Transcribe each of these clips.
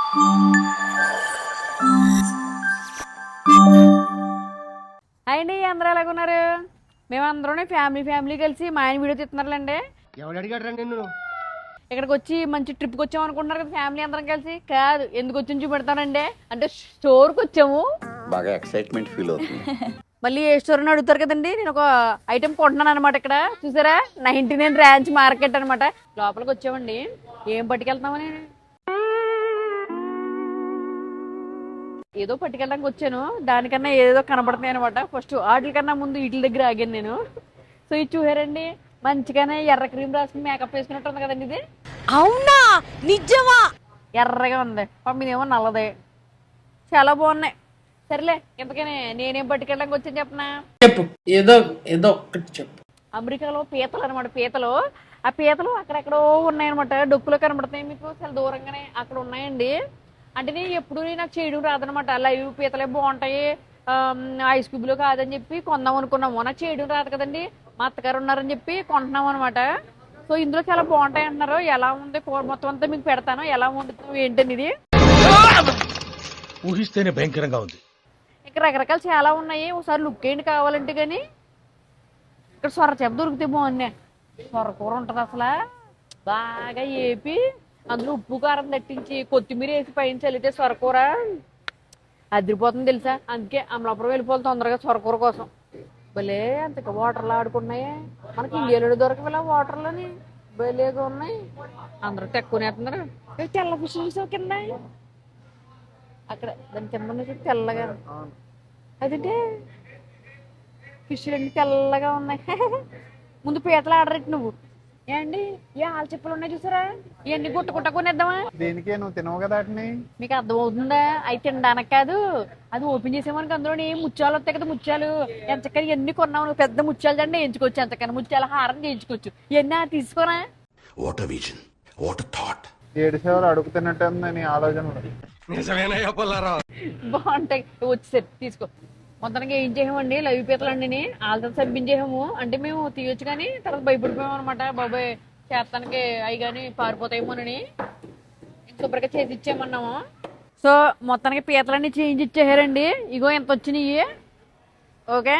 Hi అండి, అందరూ ఎలాగున్నారు? మేమందరం ఫ్యామిలీ కలిసి మా ఆయన వీడియో తీస్తున్నారులేండి. ఎవడు అడిగాడు రండి నిన్ను? ఇక్కడికి వచ్చి మంచి ట్రిప్కి వచ్చాము అనుకుంటున్నారు కదా ఫ్యామిలీ అందరం కలిసి. కాదు, ఎందుకు వచ్చి చూపెడతానండి అంటే స్టోర్కి వచ్చాము. బాగా ఎక్సైట్మెంట్ ఫీల్ అవుతుంది. మళ్ళీ ఏ స్టోర్ అని అడుగుతారు కదండి. నేను ఒక ఐటెం కొంటున్నాను అనమాట. ఇక్కడ చూసారా, 99 బ్రాంచ్ మార్కెట్ అనమాట. లోపలికి వచ్చామండి. ఏం పట్టుకెళ్తామని ఏదో పట్టుకెళ్ళడానికి వచ్చాను. దానికన్నా ఏదో కనపడుతున్నాయి అనమాట. ఫస్ట్ వాటి కన్నా ముందు వీటి దగ్గర ఆగాను నేను. సో ఇది చూసారండి, మంచిగానే ఎర్ర క్రీమ్ రాసుకుని మేకప్ వేసుకున్నట్టు ఉంది కదండి. ఇది అవునా, నిజమా? ఎర్రగా ఉంది, పంపిదేమో నల్లదే. చాలా బాగున్నాయి. సరేలే, ఇంతకనే నేనేం పట్టుకెళ్ళడానికి వచ్చాను చెప్పనా? చెప్పు, ఏదో ఏదో ఒక్కటి చెప్పు. అమెరికాలో పీతలు అనమాట. పీతలు, ఆ పీతలు అక్కడెక్కడో ఉన్నాయన్నమాట. డొక్కులో కనబడతాయి మీకు చాలా దూరంగానే. అక్కడ ఉన్నాయండి. అంటే నేను ఎప్పుడు నాకు చేయడం రాదనమాట. లైవ్ పీతలే బాగుంటాయి, ఐస్ క్యూబ్లో కాదని చెప్పి కొందాం అనుకున్నాము. నాకు చేయడం రాదు కదండి. మా అత్తగారు ఉన్నారని చెప్పి కొంటున్నాం అనమాట. సో ఇందులో చాలా బాగుంటాయి అంటున్నారు. ఎలా ఉంది కూర మొత్తం అంతా మీకు పెడతాను. ఎలా వండుతాం ఏంటని ఇది ఊహిస్తేనే భయంకరంగా ఉంది. ఇక్కడ రకరకాలు చాలా ఉన్నాయి. ఒకసారి లుక్ ఏంటి కావాలంటే. కానీ ఇక్కడ సొర చేప దొరికితే బాగున్నాయి. సొర కూర ఉంటుంది అసలు బాగా ఏపి అందులో ఉప్పు కారం దట్టించి కొత్తిమీర వేసి పైన చల్లితే సొరకూర అదిరిపోతుంది తెలుసా. అందుకే అమలాపురం వెళ్ళిపోవాలి తొందరగా సొరకూర కోసం. భలే అంతగా వాటర్లో ఆడుకున్నాయి. మనకి ఇండియాలో దొరకవిలా వాటర్లోని భలేగా ఉన్నాయి. అందరూ తెక్కునేస్తున్నారు. తెల్ల ఫిష్ కింద అక్కడ దాని కింద తెల్లగా అదంటే ఫిష్లు అన్ని తెల్లగా ఉన్నాయి. ముందు పీతలు ఆడరెట్టు నువ్వు ఏండి. ఏ ఆలు చెప్పులు ఉన్నాయి చూసారా, ఇవన్నీ గుట్ట కొనేద్దామా? దేనికే నువ్వు తినవు కదా వాటిని. మీకు అర్థమవుతుందా? అవి తినడానికి కాదు, అది ఓపెన్ చేసేమనుకు అందులో ముత్యాలు వస్తాయి కదా. ముత్యాలు ఎంతకని ఎన్ని కొన్నావు. పెద్ద ముత్యాలు దండి ఎంచుకోవచ్చు. ఎంతకన్నా ముత్యాల హారం చేయించుకోవచ్చు. ఇవన్నీ తీసుకోరా. What a vision, what a thought. 7 సేవలు అడుగుతున్నట్టు ఉంది నీ ఆలోచన. బాగుంటాయి. వచ్చేసరి తీసుకో. మొత్తానికి ఏం చేయమండి, లైవ్ పీతలు అండి వాళ్ళతో సబ్బించేసాము. అంటే మేము తీయొచ్చు కానీ తర్వాత భయపడిపోయాము అనమాట. బాబాయ్ చేస్తానికి అవి కానీ పారిపోతాయేమోనని శుభ్రంగా చేసి ఇచ్చేయమన్నాము. సో మొత్తానికి పీతలన్నీ చేయించి ఇచ్చేసారండి. ఇగో ఎంత వచ్చినాయి. ఓకే,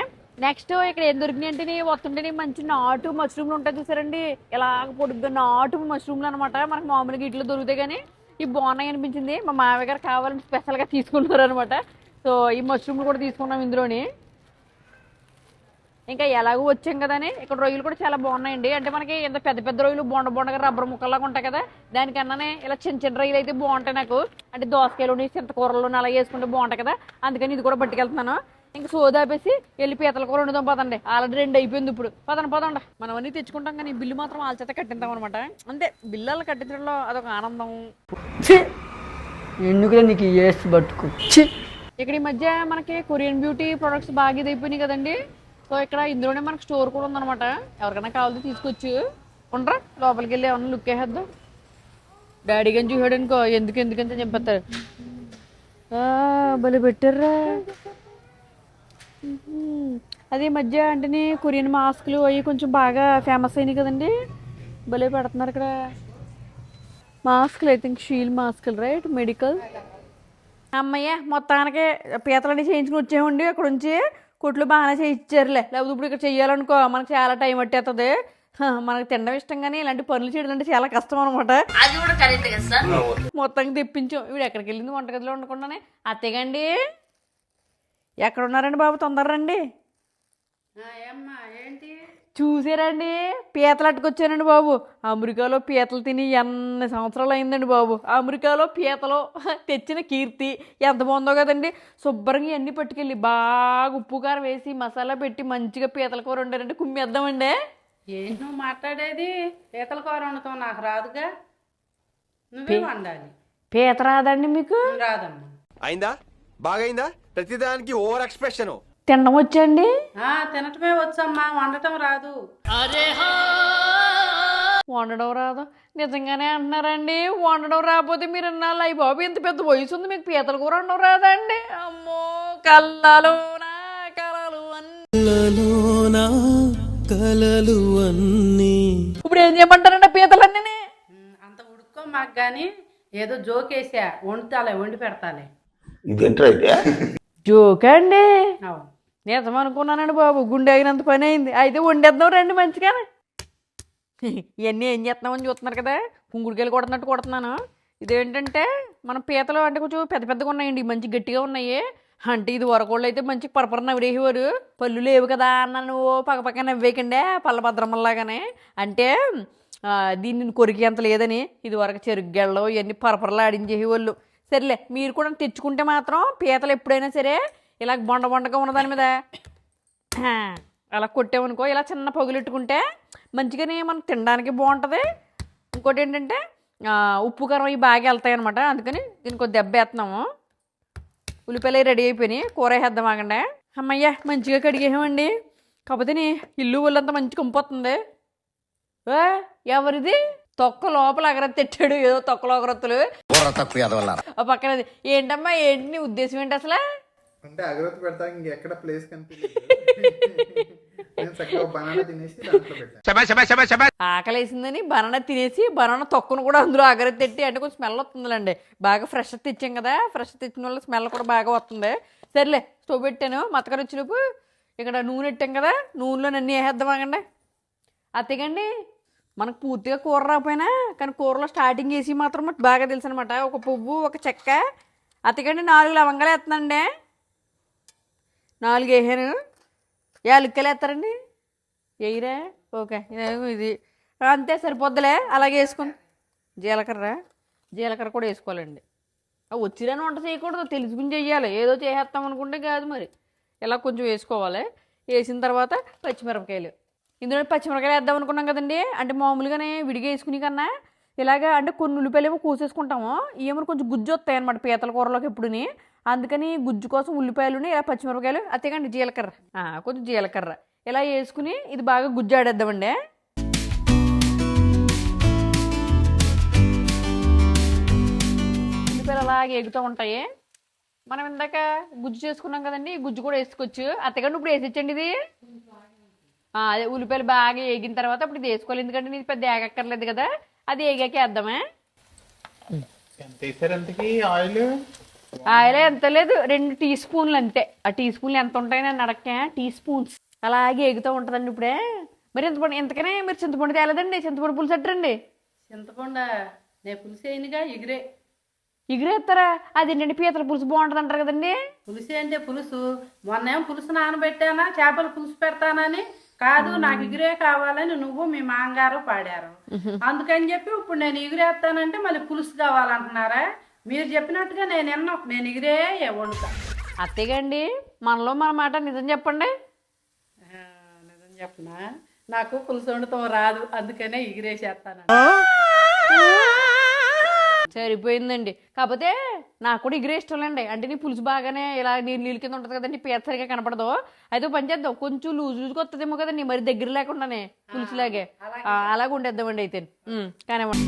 నెక్స్ట్ ఇక్కడ ఏం దొరికినాయి అంటే వస్తుంటే మంచి నాటు మష్రూమ్లు ఉంటాయి చూసారండి. ఇలాగ పొడుగ్గా నాటు మష్రూమ్లు అనమాట. మనకు మామూలుగా ఇట్లో దొరుకుతాయి కానీ ఇవి బాగున్నాయి అనిపించింది. మా మామయ్య గారు కావాలని స్పెషల్గా తీసుకున్నారు అనమాట. సో ఈ మష్రూమ్లు కూడా తీసుకున్నాం ఇందులోని. ఇంకా ఎలాగో వచ్చాం కదని ఇక్కడ రొయ్యలు కూడా చాలా బాగున్నాయండి. అంటే మనకి ఇంత పెద్ద పెద్ద రొయ్యలు బొండగా రబ్బర్ ముక్కల్లాగా ఉంటాయి కదా, దానికన్నానే ఇలా చిన్న రొయ్యలు అయితే బాగుంటాయి నాకు. అంటే దోసకాయలోని చింతకూరలోని అలా వేసుకుంటే బాగుంటాయి కదా, అందుకని ఇది కూడా పట్టుకెళ్తున్నాను. ఇంకా సోదాపేసి వెళ్ళి పీతల కూర వండుదాం పదండి. ఆల్రెడీ 2 అయిపోయింది. ఇప్పుడు పదండి. మనం అన్నీ తెచ్చుకుంటాం కానీ బిల్లు మాత్రం వాళ్ళ చేత కట్టిద్దాం అనమాట. అంతే, బిల్లు అలా కట్టించడంలో అదొక ఆనందం. ఎందుకులే నీకు ఏసి పట్టుకు. ఇక్కడ ఈ మధ్య మనకి కొరియన్ బ్యూటీ ప్రొడక్ట్స్ బాగా ఇదైపోయినాయి కదండి. సో ఇక్కడ ఇందులోనే మనకు స్టోర్ కూడా ఉందన్నమాట. ఎవరికైనా కావాలంటే తీసుకొచ్చు. ఉండరా లోపలికి వెళ్ళి ఏమన్నా లుక్ వేసేద్దాం. డాడీ కానీ చూసాడు అనుకో ఎందుకంత చెప్పేస్తారు. భలే పెట్టారా. అదే మధ్య అంటే కొరియన్ మాస్కులు అవి కొంచెం బాగా ఫేమస్ అయినాయి కదండి. భలే పెడుతున్నారు ఇక్కడ మాస్కులు. ఐ థింక్ షీల్ మాస్కులు రైట్, మెడికల్. అమ్మయ్య మొత్తానికి పీతలన్నీ చేయించుకుని వచ్చేయండి. అక్కడ నుంచి కొట్లు బాగానే చేయించారులే. లేకపోతే ఇప్పుడు ఇక్కడ చెయ్యాలనుకో మనకు చాలా టైం పట్టేస్తుంది. మనకు తినడం ఇష్టం కానీ ఇలాంటి పనులు చేయడం అంటే చాలా కష్టం అనమాట. మొత్తానికి తెప్పించాం. ఇప్పుడు ఎక్కడికి వెళ్ళింది వంటగదిలో ఉండకుండానే. అత్తేగండి ఎక్కడ ఉన్నారండి బాబు, తొందర రండి. చూసారండి పీతలు అట్టుకొచ్చానండి బాబు. అమెరికాలో పీతలు తిని ఎన్ని సంవత్సరాలు అయిందండి బాబు. అమెరికాలో పీతలు తెచ్చిన కీర్తి ఎంత బాగుందో కదండి. శుభ్రంగా అన్నీ పట్టుకెళ్ళి బాగా ఉప్పు కారం వేసి మసాలా పెట్టి మంచిగా పీతల కూర వండారండి. కుమ్మేద్దామండి. ఏంటి నువ్వు మాట్లాడేది? పీతల కూర వండుతాం నాకు రాదుగా, నువ్వే వండాలి. పీత రాదండి మీకు? రాదమ్మా. అయిందా? బాగైందా? ప్రతిదానికి ఓవర్ ఎక్స్ప్రెషన్. తినడం వచ్చండి? తినటమే వచ్చమ్మా, వండటం రాదు. వండడం రాదు నిజంగానే అంటున్నారండి? వండడం రాకపోతే మీరు అన్నాళ్ళు అయ్యి బాబు ఇంత పెద్ద వయసు ఉంది మీకు పీతల కూర వండడం రాదండి? అమ్మో కళ్ళలోనా కలలు అన్నీ. ఇప్పుడు ఏం చేయమంటారండి పీతలన్నీ? అంత ఉడుక్కో మాకు గాని ఏదో జోకేసా, వండుతాలే, వండి పెడతాలే. జోకండి, అవును. నిజం అనుకున్నానండి బాబు, గుండె ఆగినంత పని అయింది. అయితే వండేద్దాం రండి మంచిగా. ఇవన్నీ ఏం చేస్తున్నామని చూస్తున్నారు కదా, కుంగుడికాయలు కొడుతున్నట్టు కొడుతున్నాను. ఇదేంటంటే మన పీతలు అంటే కొంచెం పెద్ద పెద్దగా ఉన్నాయండి, మంచి గట్టిగా ఉన్నాయి. అంటే ఇది వరకోళ్ళు అయితే మంచి పరపర నవ్వేసేవారు. పళ్ళు లేవు కదా అన్న నువ్వు పక్క నవ్వేకండే పళ్ళ భద్రమల్లాగానే. అంటే దీన్ని కొరికేంత లేదని ఇది వరకు చెరుగ్గెళ్ళు ఇవన్నీ పరపరలు ఆడించేసేవాళ్ళు. సరేలే, మీరు కూడా తెచ్చుకుంటే మాత్రం పీతలు ఎప్పుడైనా సరే ఇలా బొండగా ఉన్న దాని మీద అలా కొట్టామనుకో, ఇలా చిన్న పగులెట్టుకుంటే మంచిగానే మనకు తినడానికి బాగుంటుంది. ఇంకోటి ఏంటంటే ఉప్పు కారం ఇవి బాగా వెళ్తాయి అనమాట. అందుకని దీనికి ఒక దెబ్బ వేస్తున్నాము. ఉల్లిపాయలు రెడీ అయిపోయినాయి, కూర వేసేద్దాం ఆగండి. అమ్మయ్య మంచిగా కడిగేసామండి. కాకపోతే ఇల్లు ఒళ్ళంతా మంచి కంపోతుంది. ఎవరిది తొక్క లోపల అగరత్తి తెచ్చాడు, ఏదో తొక్కలో అగరత్తులు పక్కన. ఏంటమ్మా, ఏంటి నీ ఉద్దేశం ఏంటి అసలు? అంటే అగరత్తి పెడతా ఇంకెక్కడ ప్లేస్ కనిపించలేదు. బనానా తినేసి ఆకలేసిందని బనానా తినేసి బనానా తొక్కను కూడా అందులో అగరత్తి పెట్టి, అంటే కొంచెం స్మెల్ వస్తుందిలేండి. బాగా ఫ్రెష్ తెచ్చాం కదా, ఫ్రెష్ తెచ్చిన వల్ల స్మెల్ కూడా బాగా వస్తుంది. సరేలే, స్టవ్ పెట్టాను. మతకర వచ్చినప్పుడు ఇక్కడ నూనె పెట్టాం కదా, నూనెలో నన్ను వేసేద్దాం ఆగండి. అత్తగండి, మనకు పూర్తిగా కూర రాకపోయినా కానీ కూరలో స్టార్టింగ్ వేసి మాత్రం బాగా తెలుసు అనమాట. ఒక పువ్వు, ఒక చెక్క. అత్తగండి 4 లవంగాలు వేస్తున్నాండి. 4 వేసాను. యాలక్కలు వేస్తారండి, వేయరా? ఓకే, ఇది అంతే సరిపోద్దులే. అలాగే వేసుకుని జీలకర్ర కూడా వేసుకోవాలండి. వచ్చిరాని వంట చేయకూడదు, తెలుసుకుని చెయ్యాలి. ఏదో చేసేస్తాం అనుకుంటే కాదు, మరి ఇలా కొంచెం వేసుకోవాలి. వేసిన తర్వాత పచ్చిమిరపకాయలు. ఇందులో పచ్చిమిరపకాయలు వేద్దాం అనుకున్నాం కదండి. అంటే మామూలుగానే విడిగా వేసుకుని కన్నా ఇలాగా అంటే కొన్ని ఉల్లిపాయలు ఏమో కోసేసుకుంటాము, ఏమో కొంచెం గుజ్జు వస్తాయి అనమాట పీతల కూరలోకి ఎప్పుడుని. అందుకని గుజ్జు కోసం ఉల్లిపాయలుని ఇలా పచ్చిమిరపకాయలు, అత్తేకండి జీలకర్ర, కొంచెం జీలకర్ర ఇలా వేసుకుని ఇది బాగా గుజ్జు ఆడేద్దామండి. ఉల్లిపాయలు అలాగే ఎగుతూ ఉంటాయి. మనం ఇందాక గుజ్జు చేసుకున్నాం కదండి, గుజ్జు కూడా వేసుకోవచ్చు. అత్తగండి ఇప్పుడు వేసిచ్చండి ఇది. అదే ఉల్లిపాయలు బాగా వేగిన తర్వాత అప్పుడు ఇది వేసుకోవాలి, ఎందుకంటే ఇది పెద్ద ఏగక్కర్లేదు కదా. అది వేగాక వేద్దామే. ఎంత వేసారు ఎంతకి ఆయిల్? ఆయిల్ ఎంత లేదు, 2 టీ స్పూన్లు అంతే. ఆ టీ స్పూన్లు ఎంత ఉంటాయి నేను అడక్క, టీ స్పూన్స్ అలాగే ఎగుతూ ఉంటుందండి. ఇప్పుడే మరి చింతపండు ఎంతకనే మీరు చింతపండు తేలేదండి, చింతపండు పులుసు అట్టండి. చింతపండు నేను పులుసు అయినగా ఎగిరేస్తారా? అదేంటండి పీతల పులుసు బాగుంటుంది అంటారు కదండి. పులుసు అంటే పులుసు, మొన్నేం పులుసు నానబెట్టానా, చేపల పులుసు పెడతానని కాదు, నాకు ఇగురే కావాలని నువ్వు మీ మాంగారు పాడారు. అందుకని చెప్పి ఇప్పుడు నేను ఎగురేస్తానంటే మళ్ళీ పులుసు కావాలంటున్నారా? మీరు చెప్పినట్టుగా నేను ఎగిరే వండుతా. అత్తేగండి, మనలో మన మాట నిజం చెప్పండి. నిజం చెప్పనా, నాకు పులుసు వండుతాం రాదు, అందుకనే ఎగిరేసేస్తాను. సరిపోయిందండి. కాకపోతే నాకు కూడా ఎగిరే ఇష్టంలేండి. అంటే నీ పులుసు బాగానే ఇలా నీళ్ళు కింద ఉంటుంది కదండి, పీత సరిగా కనపడదు. అయితే పని చేద్దాం, కొంచెం లూజుగా వస్తుందేమో కదండి, మరి దగ్గర లేకుండానే పులుసులాగే అలాగే ఉండేద్దామండి. అయితే కానివ్వండి.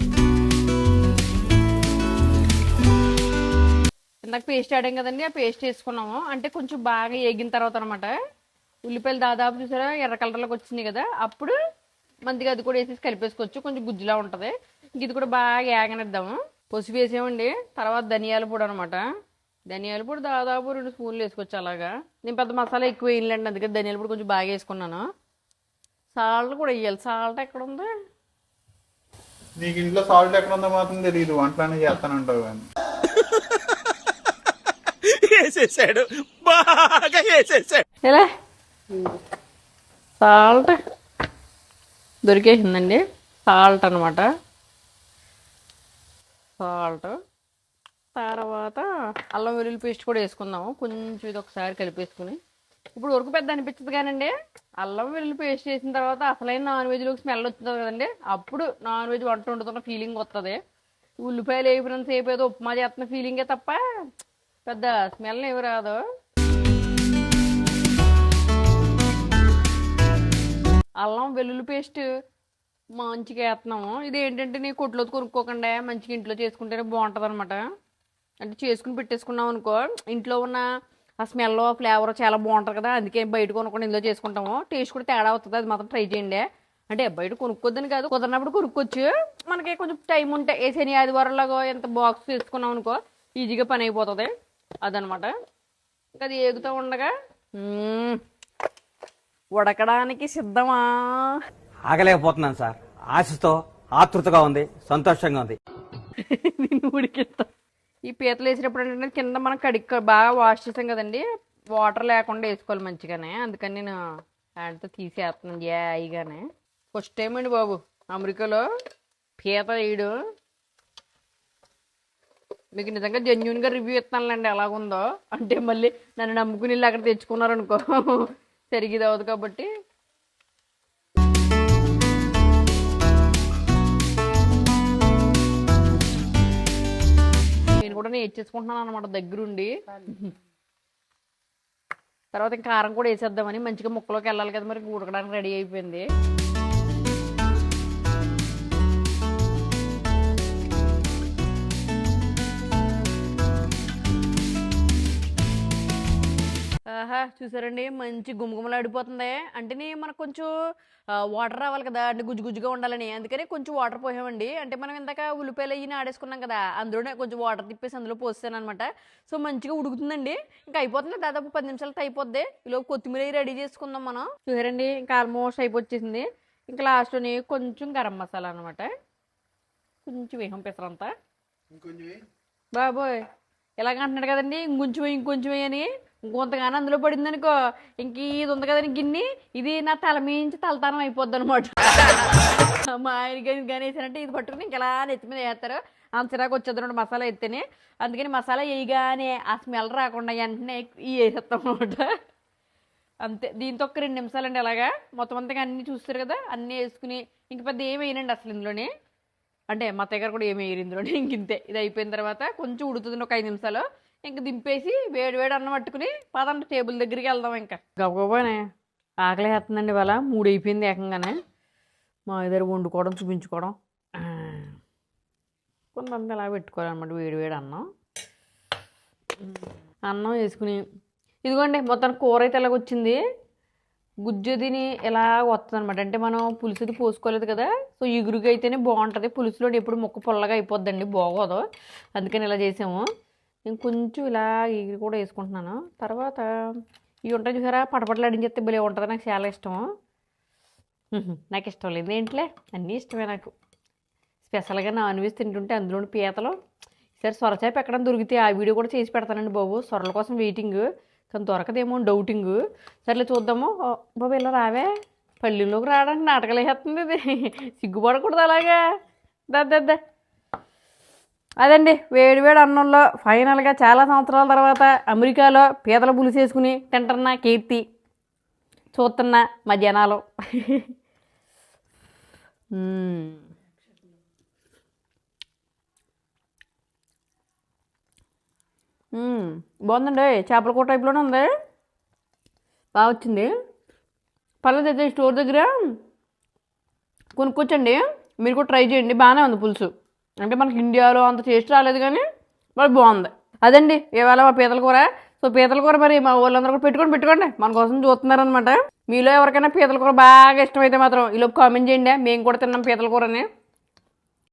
ఇందాక పేస్ట్ ఆడాం కదండి, ఆ పేస్ట్ వేసుకున్నాము. అంటే కొంచెం బాగా వేగిన తర్వాత అనమాట. ఉల్లిపాయలు దాదాపు చూసారా ఎర్ర కలర్లోకి వచ్చినాయి కదా, అప్పుడు మంచిగా అది కూడా వేసేసి కలిపేసుకోవచ్చు. కొంచెం గుజ్జులా ఉంటుంది. ఇది కూడా బాగా ఏగనిద్దాము. పసుపు వేసామండి. తర్వాత ధనియాల పొడి అనమాట. ధనియాల పొడి దాదాపు 2 స్పూన్లు వేసుకోవచ్చు. అలాగా నేను పెద్ద మసాలా ఎక్కువ వేయలేండి, అందుకని ధనియాల పొడి కొంచెం బాగా వేసుకున్నాను. సాల్ట్ కూడా వేయాలి. సాల్ట్ ఎక్కడ ఉంది? నీకు ఇంట్లో సాల్ట్ ఎక్కడ ఉందో మాత్రం తెలియదు, వంటలోనే చేస్తానంటావు కానీ. ఎలా సాల్ట్ దొరికేసిందండి. సాల్ట్ అనమాట. సాల్ట్ తర్వాత అల్లం వెల్లుల్లి పేస్ట్ కూడా వేసుకుందాము. కొంచెం ఇది ఒకసారి కలిపేసుకుని ఇప్పుడు వరకు పెద్ద అనిపించదు కానండి, అల్లం వెల్లుల్లి పేస్ట్ చేసిన తర్వాత అసలైన నాన్ వెజ్లోకి స్మెల్ వచ్చింది కదండి, అప్పుడు నాన్ వెజ్ వంట వండుతున్న ఫీలింగ్ వస్తుంది. ఉల్లిపాయలు వేపినంత సేపు ఏదో ఉప్మా చేస్తున్న ఫీలింగే తప్ప పెద్ద స్మెల్ ఏమి రాదు. అల్లం వెల్లుల్లి పేస్ట్ మంచిగా వేస్తున్నాము. ఇది ఏంటంటే నీ కొట్లో కొనుక్కోకుండా మంచిగా ఇంట్లో చేసుకుంటేనే బాగుంటుంది అనమాట. అంటే చేసుకుని పెట్టేసుకున్నాం అనుకో, ఇంట్లో ఉన్న ఆ స్మెల్ ఫ్లేవర్ చాలా బాగుంటుంది కదా, అందుకే బయట కొనుక్కొని ఇందులో చేసుకుంటాము. టేస్ట్ కూడా తేడా అవుతుంది, అది మాత్రం ట్రై చేయండి. అంటే బయట కొనుక్కోద్దని కాదు, కుదరినప్పుడు కొనుక్కోవచ్చు. మనకి కొంచెం టైం ఉంటే ఏ శని ఆదివారంలాగో ఎంత బాక్స్ తీసుకున్నాం అనుకో ఈజీగా పని అయిపోతుంది. అదనమాట. ఇంకా అది ఏగుతూ ఉండగా ఉడకడానికి సిద్ధమా? ఆగలేకపోతున్నాను సార్. ఆశతో ఆతృతగా ఉంది, సంతోషంగా ఉంది. దీన్ని ఉడికిస్తా. ఈ పీతలు వేసినప్పుడు ఏంటంటే కింద మనం బాగా వాష్ చేసాం కదండి, వాటర్ లేకుండా వేసుకోవాలి మంచిగానే. అందుకని నేను హ్యాండ్తో తీసేస్తున్నాను జాయిగానే. ఫస్ట్ టైం అండి బాబు అమెరికాలో పీత వేయడం. మీకు నిజంగా జెన్యున్గా రివ్యూ ఇస్తానులేండి ఎలాగుందో. అంటే మళ్ళీ నన్ను నమ్ముకుని వెళ్ళి అక్కడ తెచ్చుకున్నారనుకో సరిగ్గా అవ్వదు కాబట్టి. నేను కూడా నేర్చేసుకుంటున్నాను అనమాట దగ్గరుండి. తర్వాత ఇంకా కారం కూడా వేసేద్దామని మంచిగా ముక్కలోకి వెళ్ళాలి కదా, మరి ఉడకడానికి రెడీ అయిపోయింది. ఆహా చూసారండి మంచి గుమగుమలాడిపోతుంది. అంటే మనకు కొంచెం వాటర్ రావాలి కదా, అంటే గుజ్జు గుజ్జుగా ఉండాలని, అందుకని కొంచెం వాటర్ పోసామండి. అంటే మనం ఇందాక ఉల్లిపాయలు అయ్యి ఆడేసుకున్నాం కదా, అందులోనే కొంచెం వాటర్ తిప్పేసి అందులో పోస్తాను అనమాట. సో మంచిగా ఉడుకుతుందండి. ఇంకా అయిపోతుంది, దాదాపు 10 నిమిషాలతో అయిపోద్ది. ఈలోపు కొత్తిమీర రెడీ చేసుకుందాం మనం. చూసారండి ఇంకా ఆల్మోస్ట్ అయిపోచ్చేసింది. ఇంకా లాస్ట్లోని కొంచెం గరం మసాలా అనమాట, కొంచెం వేహం పెసరంతా. బాబోయ్ ఇలాగ అంటున్నాడు కదండి, ఇంకొంచెం అని. ఇంకొంతగానో అందులో పడింది అనుకో ఇంక ఇది ఉంది కదండి గిన్నె, ఇది నా తల మించి తలతానం అయిపోద్ది అనమాట. మా ఆయన కానీ వేసానంటే ఇది పట్టుకుని ఇంకెలా నెత్తి మీద వేస్తారు. అంత చిరాకు వచ్చేది రెండు మసాలా ఎత్తేనే. అందుకని మసాలా వేయగానే ఆ స్మెల్ రాకుండా వెంటనే వేసేస్తాం అనమాట. అంతే. దీంతో ఒక 2 నిమిషాలండి అలాగా మొత్తం అంతగా అన్నీ చూస్తారు కదా, అన్నీ వేసుకుని ఇంక పెద్ద ఏమి వేయనండి అసలు ఇందులోని. అంటే మా దగ్గర కూడా ఏమి వేయరు ఇందులోని. ఇంతే. ఇది అయిపోయిన తర్వాత కొంచెం ఉడుతుంది ఒక 5 నిమిషాలు. ఇంక దింపేసి వేడి అన్నం పట్టుకుని పదండి టేబుల్ దగ్గరికి వెళ్దాం. ఇంకా గబగబానే ఆకలి వేస్తుందండి. ఇవాళ 3 అయిపోయింది ఏకంగానే. మా దగ్గర వండుకోవడం చూపించుకోవడం కొంతమంది అలా పెట్టుకోవాలన్నమాట. వేడి అన్నం వేసుకుని ఇదిగోండి మొత్తం కూర అయితే ఎలాగొచ్చింది. గుజ్జుదిని ఎలా వస్తుంది అనమాట. అంటే మనం పులుసుది పోసుకోలేదు కదా, సో ఇగురుగా అయితేనే బాగుంటుంది. పులుసులో ఎప్పుడు ముక్క పొల్లగా అయిపోద్దండి, బాగోదు. అందుకని ఇలా చేసాము. నేను కొంచెం ఇలా ఇగురు కూడా వేసుకుంటున్నాను. తర్వాత ఇవి ఉంటాయి చూసారా, పటపటలాడించేస్తే భలే ఉంటుంది. నాకు చాలా ఇష్టము. నాకు ఇష్టం లేదు ఏంట్లే, అన్నీ ఇష్టమే నాకు. స్పెషల్గా నాన్ వెజ్ తింటుంటే అందులోని పీతలు. సరే సొరచేప ఎక్కడ దొరికితే ఆ వీడియో కూడా చేసి పెడతానండి బాబు. సొరల కోసం వెయిటింగ్, కానీ దొరకదేమో డౌటింగ్. సర్లే చూద్దాము. బాబు ఇలా రావే, పల్లెల్లోకి రావడానికి నాటకాలు వేస్తుంది. ఇది సిగ్గుపడకూడదు అలాగా. దద్ద అదండి వేడి అన్నంలో ఫైనల్గా చాలా సంవత్సరాల తర్వాత అమెరికాలో పీతల పులుసు వేసుకుని తింటున్న కీర్తి, చూస్తున్న మా జనాలు. బాగుందండి. చేపల కూర టైప్లోనే ఉంది, బాగా వచ్చింది. పర్లేదైతే స్టోర్ దగ్గర కొనుక్కొచ్చండి, మీరు కూడా ట్రై చేయండి. బాగానే ఉంది పులుసు. అంటే మనకి ఇండియాలో అంత టేస్ట్ రాలేదు కానీ మరి బాగుంది. అదండి ఇవాళ మా పీతల కూర. సో పీతల కూర మరి మా వాళ్ళందరూ కూడా పెట్టుకోండి, మన కోసం చూస్తున్నారనమాట. మీలో ఎవరికైనా పీతల కూర బాగా ఇష్టమైతే మాత్రం ఈలోపు కామెంట్ చేయండి. మేము కూడా తిన్నాం పీతల కూరని.